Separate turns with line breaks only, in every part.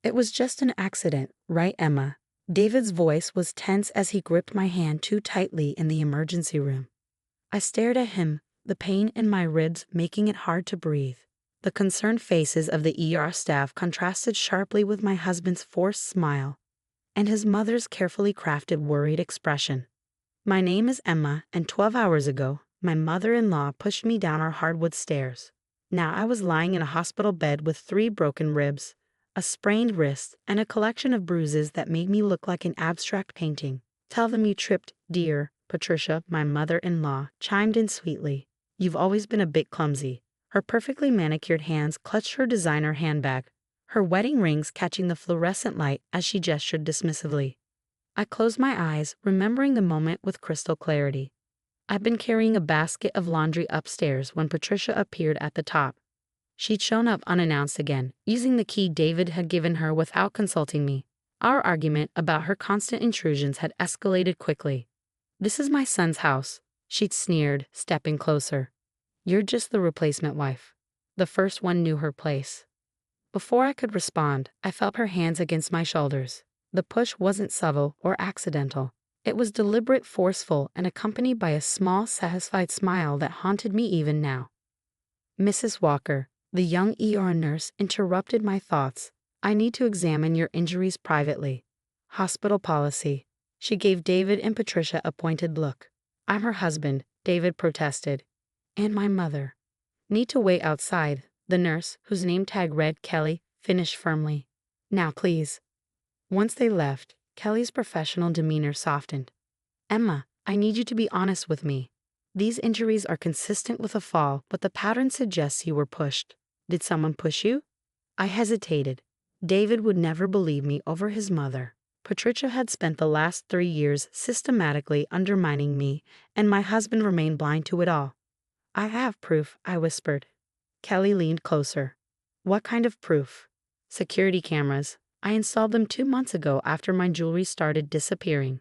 It was just an accident, right, Emma? David's voice was tense as he gripped my hand too tightly in the emergency room. I stared at him, the pain in my ribs making it hard to breathe. The concerned faces of the ER staff contrasted sharply with my husband's forced smile and his mother's carefully crafted worried expression. My name is Emma, and 12 hours ago, my mother-in-law pushed me down our hardwood stairs. Now I was lying in a hospital bed with 3 broken ribs, a sprained wrist, and a collection of bruises that made me look like an abstract painting. Tell them you tripped, dear. Patricia, my mother-in-law, chimed in sweetly. You've always been a bit clumsy. Her perfectly manicured hands clutched her designer handbag, her wedding rings catching the fluorescent light as she gestured dismissively. I closed my eyes, remembering the moment with crystal clarity. I'd been carrying a basket of laundry upstairs when Patricia appeared at the top. She'd shown up unannounced again, using the key David had given her without consulting me. Our argument about her constant intrusions had escalated quickly. This is my son's house, she'd sneered, stepping closer. You're just the replacement wife. The first one knew her place. Before I could respond, I felt her hands against my shoulders. The push wasn't subtle or accidental. It was deliberate, forceful, and accompanied by a small, satisfied smile that haunted me even now. Mrs. Walker, the young ER nurse, interrupted my thoughts. I need to examine your injuries privately. Hospital policy. She gave David and Patricia a pointed look. I'm her husband, David protested. And my mother. Need to wait outside, the nurse, whose name tag read Kelly, finished firmly. Now please. Once they left, Kelly's professional demeanor softened. Emma, I need you to be honest with me. These injuries are consistent with a fall, but the pattern suggests you were pushed. Did someone push you? I hesitated. David would never believe me over his mother. Patricia had spent the last 3 years systematically undermining me, and my husband remained blind to it all. I have proof, I whispered. Kelly leaned closer. What kind of proof? Security cameras. I installed them 2 months ago after my jewelry started disappearing.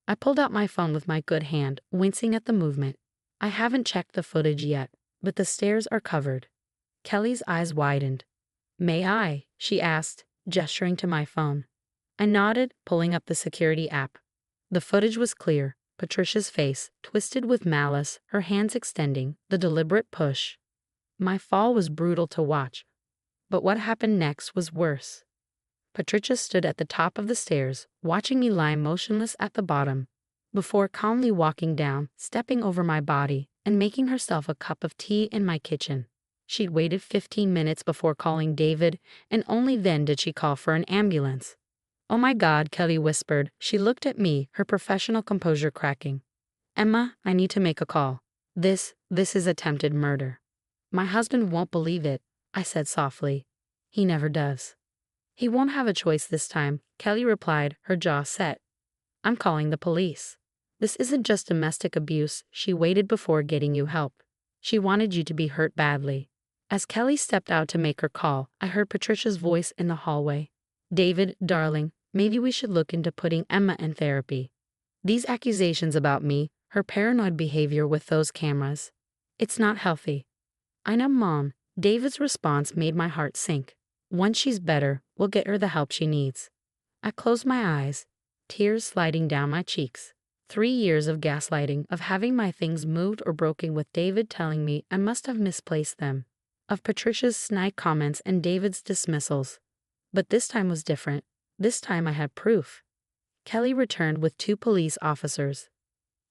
I pulled out my phone with my good hand, wincing at the movement. I haven't checked the footage yet, but the stairs are covered. Kelly's eyes widened. May I? She asked, gesturing to my phone. I nodded, pulling up the security app. The footage was clear. Patricia's face, twisted with malice, her hands extending, the deliberate push. My fall was brutal to watch. But what happened next was worse. Patricia stood at the top of the stairs, watching me lie motionless at the bottom, before calmly walking down, stepping over my body, and making herself a cup of tea in my kitchen. She'd waited 15 minutes before calling David, and only then did she call for an ambulance. Oh my God, Kelly whispered. She looked at me, her professional composure cracking. Emma, I need to make a call. This is attempted murder. My husband won't believe it, I said softly. He never does. He won't have a choice this time, Kelly replied, her jaw set. I'm calling the police. This isn't just domestic abuse. She waited before getting you help. She wanted you to be hurt badly. As Kelly stepped out to make her call, I heard Patricia's voice in the hallway. David, darling, maybe we should look into putting Emma in therapy. These accusations about me, her paranoid behavior with those cameras. It's not healthy. I know, Mom. David's response made my heart sink. Once she's better, we'll get her the help she needs. I closed my eyes, tears sliding down my cheeks. 3 years of gaslighting, of having my things moved or broken with David telling me I must have misplaced them, of Patricia's snide comments and David's dismissals. But this time was different. This time I had proof. Kelly returned with 2 police officers.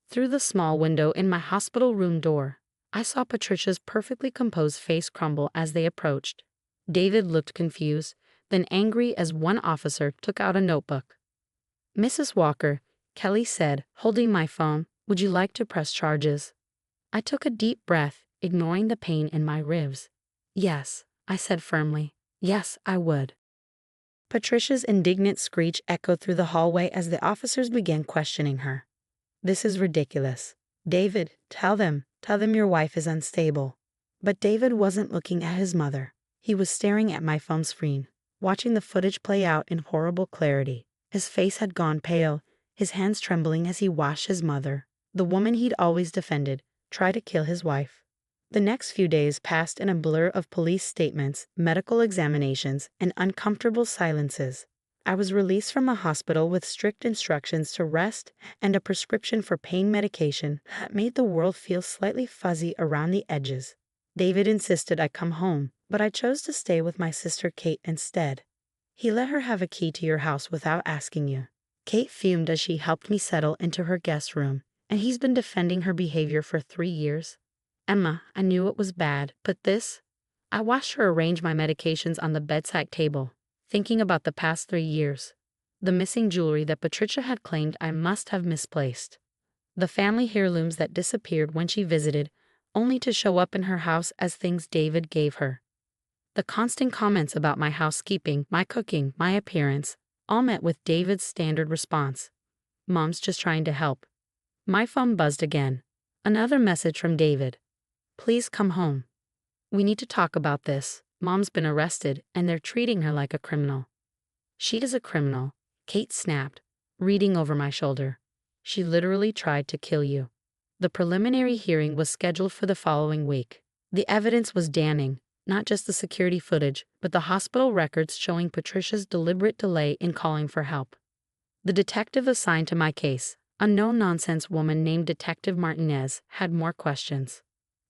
Through the small window in my hospital room door, I saw Patricia's perfectly composed face crumble as they approached. David looked confused, then angry as one officer took out a notebook. Mrs. Walker, Kelly said, holding my phone, would you like to press charges? I took a deep breath, ignoring the pain in my ribs. Yes, I said firmly. Yes, I would. Patricia's indignant screech echoed through the hallway as the officers began questioning her. This is ridiculous. David, tell them your wife is unstable. But David wasn't looking at his mother. He was staring at my phone screen, watching the footage play out in horrible clarity. His face had gone pale, his hands trembling as he watched his mother, the woman he'd always defended, try to kill his wife. The next few days passed in a blur of police statements, medical examinations, and uncomfortable silences. I was released from the hospital with strict instructions to rest and a prescription for pain medication that made the world feel slightly fuzzy around the edges. David insisted I come home, but I chose to stay with my sister Kate instead. He let her have a key to your house without asking you. Kate fumed as she helped me settle into her guest room, and he's been defending her behavior for 3 years. Emma, I knew it was bad, but this? I watched her arrange my medications on the bedside table, thinking about the past 3 years. The missing jewelry that Patricia had claimed I must have misplaced. The family heirlooms that disappeared when she visited, only to show up in her house as things David gave her. The constant comments about my housekeeping, my cooking, my appearance, all met with David's standard response. Mom's just trying to help. My phone buzzed again. Another message from David. Please come home. We need to talk about this. Mom's been arrested, and they're treating her like a criminal. She is a criminal, Kate snapped, reading over my shoulder. She literally tried to kill you. The preliminary hearing was scheduled for the following week. The evidence was damning, not just the security footage, but the hospital records showing Patricia's deliberate delay in calling for help. The detective assigned to my case, a no-nonsense woman named Detective Martinez, had more questions.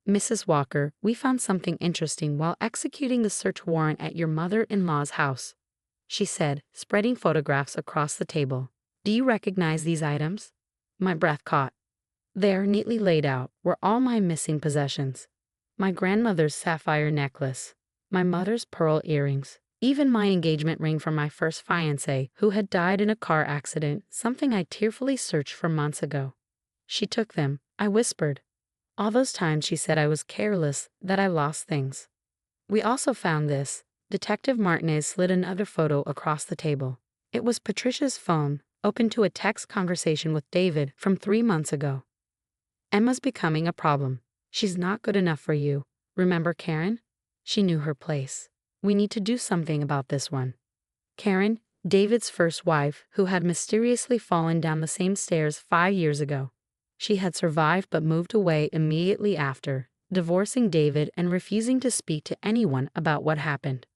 Mrs. Walker, we found something interesting while executing the search warrant at your mother-in-law's house, she said, spreading photographs across the table. Do you recognize these items? My breath caught. There, neatly laid out, were all my missing possessions. My grandmother's sapphire necklace, my mother's pearl earrings, even my engagement ring from my first fiancé, who had died in a car accident, something I tearfully searched for months ago. She took them, I whispered. All those times she said I was careless, that I lost things. We also found this. Detective Martinez slid another photo across the table. It was Patricia's phone, open to a text conversation with David from 3 months ago. Emma's becoming a problem. She's not good enough for you. Remember Karen? She knew her place. We need to do something about this one. Karen, David's first wife, who had mysteriously fallen down the same stairs 5 years ago. She had survived but moved away immediately after, divorcing David and refusing to speak to anyone about what happened.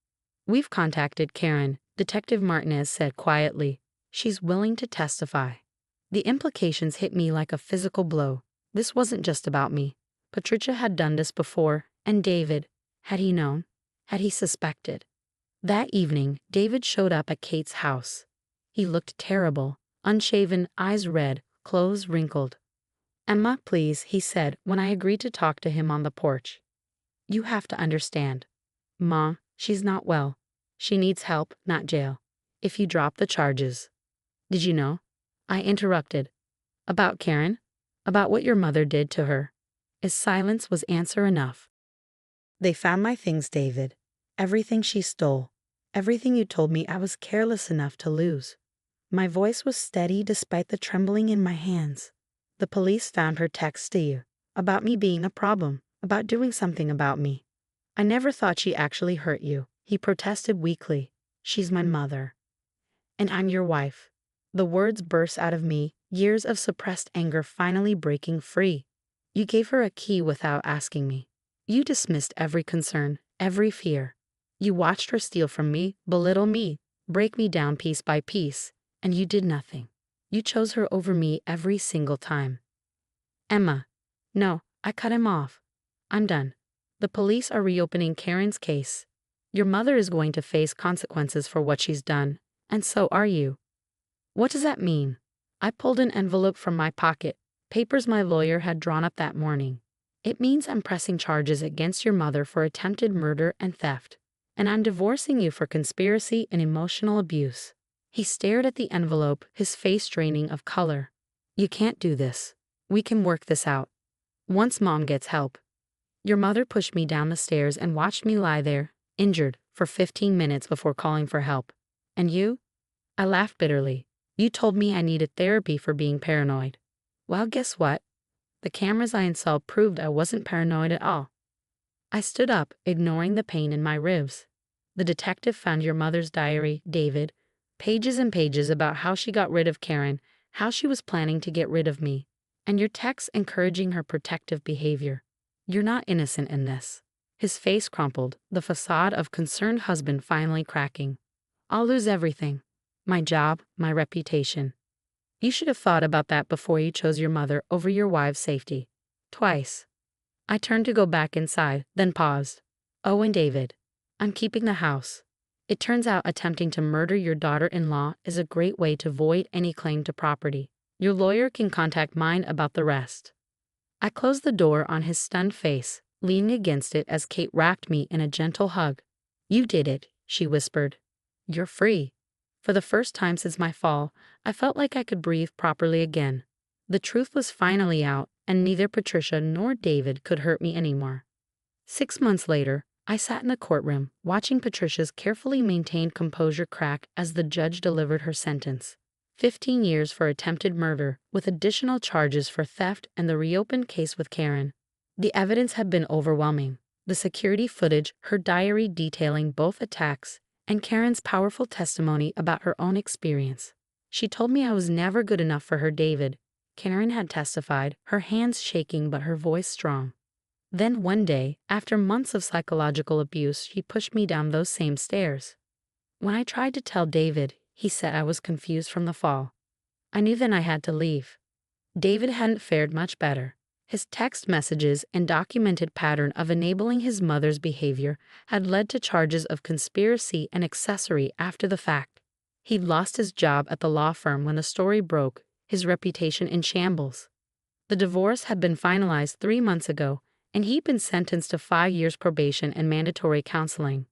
We've contacted Karen, Detective Martinez said quietly. She's willing to testify. The implications hit me like a physical blow. This wasn't just about me. Patricia had done this before, and David, had he known? Had he suspected? That evening, David showed up at Kate's house. He looked terrible, unshaven, eyes red, clothes wrinkled. Emma, please, he said when I agreed to talk to him on the porch. You have to understand. Mom, she's not well. She needs help, not jail. If you drop the charges. Did you know? I interrupted. About Karen? About what your mother did to her? His silence was answer enough. They found my things, David. Everything she stole. Everything you told me I was careless enough to lose. My voice was steady despite the trembling in my hands. The police found her text to you. About me being a problem. About doing something about me. I never thought she actually hurt you. He protested weakly. She's my mother. And I'm your wife. The words burst out of me, years of suppressed anger finally breaking free. You gave her a key without asking me. You dismissed every concern, every fear. You watched her steal from me, belittle me, break me down piece by piece, and you did nothing. You chose her over me every single time. Emma. No, I cut him off. I'm done. The police are reopening Karen's case. Your mother is going to face consequences for what she's done, and so are you. What does that mean? I pulled an envelope from my pocket, papers my lawyer had drawn up that morning. It means I'm pressing charges against your mother for attempted murder and theft, and I'm divorcing you for conspiracy and emotional abuse. He stared at the envelope, his face draining of color. You can't do this. We can work this out. Once Mom gets help. Your mother pushed me down the stairs and watched me lie there, injured, for 15 minutes before calling for help. And you? I laughed bitterly. You told me I needed therapy for being paranoid. Well, guess what? The cameras I installed proved I wasn't paranoid at all. I stood up, ignoring the pain in my ribs. The detective found your mother's diary, David, pages and pages about how she got rid of Karen, how she was planning to get rid of me, and your texts encouraging her protective behavior. You're not innocent in this. His face crumpled, the facade of concerned husband finally cracking. I'll lose everything. My job, my reputation. You should have thought about that before you chose your mother over your wife's safety. Twice. I turned to go back inside, then paused. Oh, and David. I'm keeping the house. It turns out attempting to murder your daughter-in-law is a great way to void any claim to property. Your lawyer can contact mine about the rest. I closed the door on his stunned face, leaning against it as Kate wrapped me in a gentle hug. You did it, she whispered. You're free. For the first time since my fall, I felt like I could breathe properly again. The truth was finally out, and neither Patricia nor David could hurt me anymore. 6 months later, I sat in the courtroom, watching Patricia's carefully maintained composure crack as the judge delivered her sentence. 15 years for attempted murder, with additional charges for theft and the reopened case with Karen. The evidence had been overwhelming. The security footage, her diary detailing both attacks, and Karen's powerful testimony about her own experience. She told me I was never good enough for her David. Karen had testified, her hands shaking but her voice strong. Then one day, after months of psychological abuse, she pushed me down those same stairs. When I tried to tell David, he said I was confused from the fall. I knew then I had to leave. David hadn't fared much better. His text messages and documented pattern of enabling his mother's behavior had led to charges of conspiracy and accessory after the fact. He'd lost his job at the law firm when the story broke, his reputation in shambles. The divorce had been finalized 3 months ago, and he'd been sentenced to 5 years probation and mandatory counseling.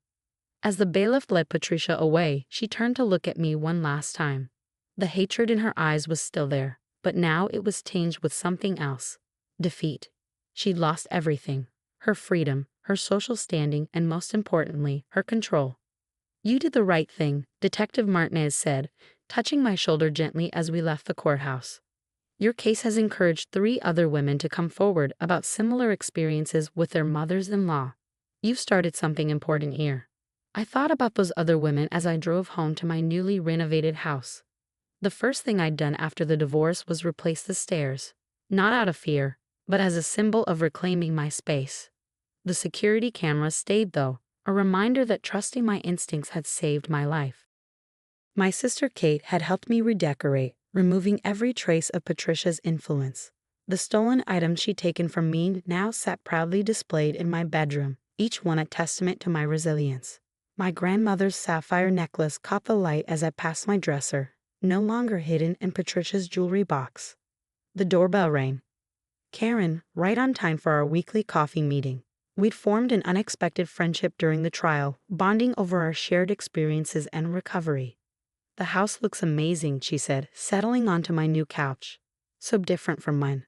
As the bailiff led Patricia away, she turned to look at me one last time. The hatred in her eyes was still there, but now it was tinged with something else. Defeat. She'd lost everything. Her freedom, her social standing, and most importantly, her control. You did the right thing, Detective Martinez said, touching my shoulder gently as we left the courthouse. Your case has encouraged 3 other women to come forward about similar experiences with their mothers-in-law. You've started something important here. I thought about those other women as I drove home to my newly renovated house. The first thing I'd done after the divorce was replace the stairs, not out of fear, but as a symbol of reclaiming my space. The security cameras stayed though, a reminder that trusting my instincts had saved my life. My sister Kate had helped me redecorate, removing every trace of Patricia's influence. The stolen items she'd taken from me now sat proudly displayed in my bedroom, each one a testament to my resilience. My grandmother's sapphire necklace caught the light as I passed my dresser, no longer hidden in Patricia's jewelry box. The doorbell rang. Karen, right on time for our weekly coffee meeting. We'd formed an unexpected friendship during the trial, bonding over our shared experiences and recovery. The house looks amazing, she said, settling onto my new couch. So different from mine.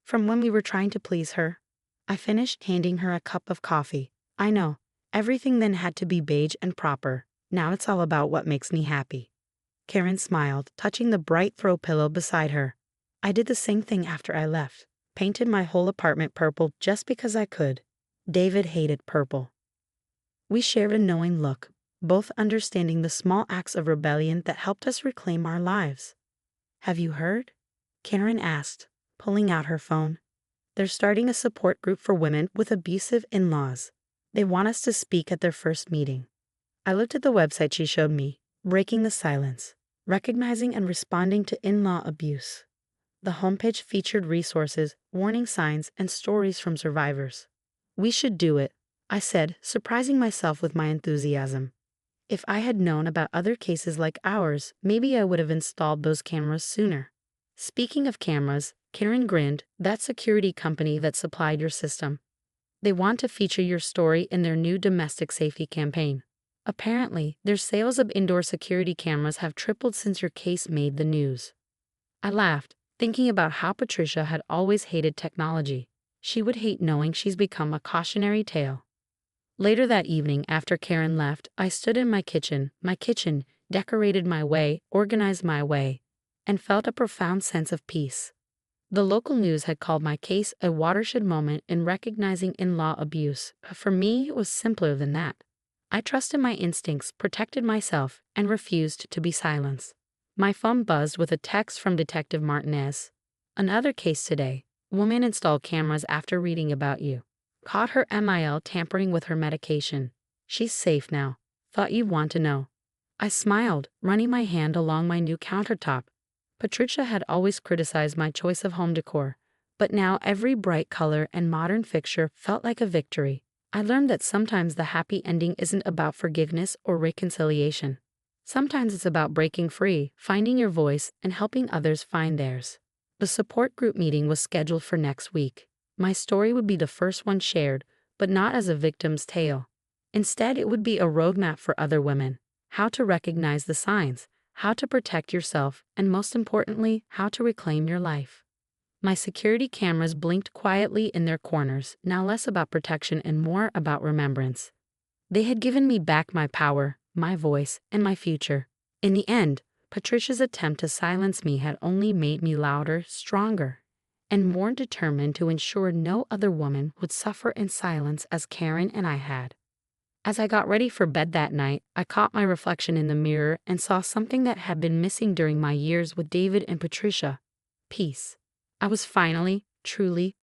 From when we were trying to please her. I finished handing her a cup of coffee. I know, everything then had to be beige and proper. Now it's all about what makes me happy. Karen smiled, touching the bright throw pillow beside her. I did the same thing after I left. Painted my whole apartment purple just because I could. David hated purple. We shared a knowing look, both understanding the small acts of rebellion that helped us reclaim our lives. Have you heard? Karen asked, pulling out her phone. They're starting a support group for women with abusive in-laws. They want us to speak at their first meeting. I looked at the website she showed me, breaking the silence, recognizing and responding to in-law abuse. The homepage featured resources, warning signs, and stories from survivors. We should do it, I said, surprising myself with my enthusiasm. If I had known about other cases like ours, maybe I would have installed those cameras sooner. Speaking of cameras, Karen grinned, that security company that supplied your system. They want to feature your story in their new domestic safety campaign. Apparently, their sales of indoor security cameras have tripled since your case made the news. I laughed, thinking about how Patricia had always hated technology. She would hate knowing she's become a cautionary tale. Later that evening, after Karen left, I stood in my kitchen, decorated my way, organized my way, and felt a profound sense of peace. The local news had called my case a watershed moment in recognizing in-law abuse, but for me it was simpler than that. I trusted my instincts, protected myself, and refused to be silenced. My phone buzzed with a text from Detective Martinez. Another case today. Woman installed cameras after reading about you. Caught her MIL tampering with her medication. She's safe now. Thought you'd want to know. I smiled, running my hand along my new countertop. Patricia had always criticized my choice of home decor, but now every bright color and modern fixture felt like a victory. I learned that sometimes the happy ending isn't about forgiveness or reconciliation. Sometimes it's about breaking free, finding your voice, and helping others find theirs. The support group meeting was scheduled for next week. My story would be the first one shared, but not as a victim's tale. Instead, it would be a roadmap for other women. How to recognize the signs, how to protect yourself, and most importantly, how to reclaim your life. My security cameras blinked quietly in their corners, now less about protection and more about remembrance. They had given me back my power, my voice, and my future. In the end, Patricia's attempt to silence me had only made me louder, stronger, and more determined to ensure no other woman would suffer in silence as Karen and I had. As I got ready for bed that night, I caught my reflection in the mirror and saw something that had been missing during my years with David and Patricia: peace. I was finally, truly